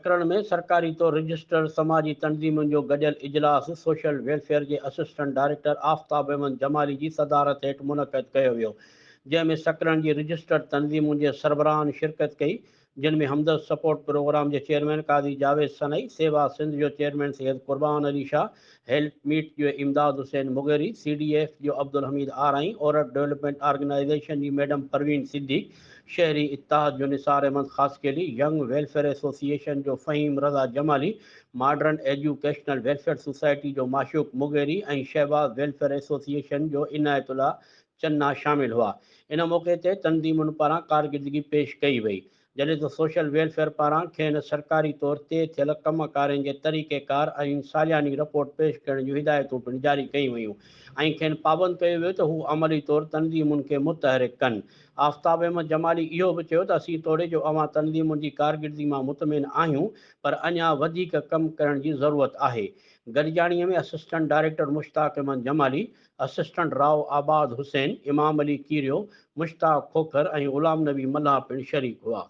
سڪرنڊ में सरकारी तौर रजिस्टर्ड समाजी तंज़ीमुनि जो गॾियल इजलास सोशल वेलफेयर जे असिस्टेंट डायरेक्टर आफ्ताब अहमद जमाली जी सदारत हेठि मुनक़द कयो वियो, जंहिं में सक़रंड जी रजिस्टर्ड तंज़ीमुनि जे सरबराहनि शिरकत कई, जिन में हमदर्द सपोर्ट प्रोग्राम जे चेयरमैन قاضي जावيद सनई, सेवा सिंध जो चेयरमैन सैयद कुर्बान अली शाह, हेल्प मीट जो इमदाद हुसैन मुगेरी, CDF जो अब्दुल हमीद आराई, औरत डेवलपमेंट ऑर्गेनाइजेशन जी मैडम परवीन सिद्दीक, शहरी इत्तेहाद जो Nisar Ahmed Khaskheli, young welfare association जो Faheem Raza Jamali, modern educational welfare society जो माशूक मुगेरी ऐं शहबाज वेलफेयर एसोसिएशन जो इनायतुल्ला चन्ना शामिल हुआ। इन मौक़े ते तंज़ीमुनि पारां कारकर्दगी पेश कई वई, जॾहिं त सोशल वेलफेयर पारां खेनि सरकारी तौर ते थियल कमकारनि जे तरीक़ेकार ऐं सालियानी रिपोर्ट पेश करण जूं हिदायतूं पिणु जारी कयूं वयूं ऐं खेनि पाबंद कयो वियो त हू अमली तौर तंज़ीमुनि खे मुतहरिक कनि। आफ्ताब अहमद जमाली इहो बि चयो त असीं तोड़े जो अवां तंज़ीमुनि जी कारकर्दगी मां मुतमिन आहियूं, पर अञा वधीक कमु करण जी ज़रूरत आहे। गॾिजाणीअ में assistant director Mushtaq Ahmed Jamali, assistant Rao Abad Hussain, इमाम अली कीरियो, मुश्ताक खोखर ऐं ग़ुलाम नबी मल्हा पिणु शरीक हुआ।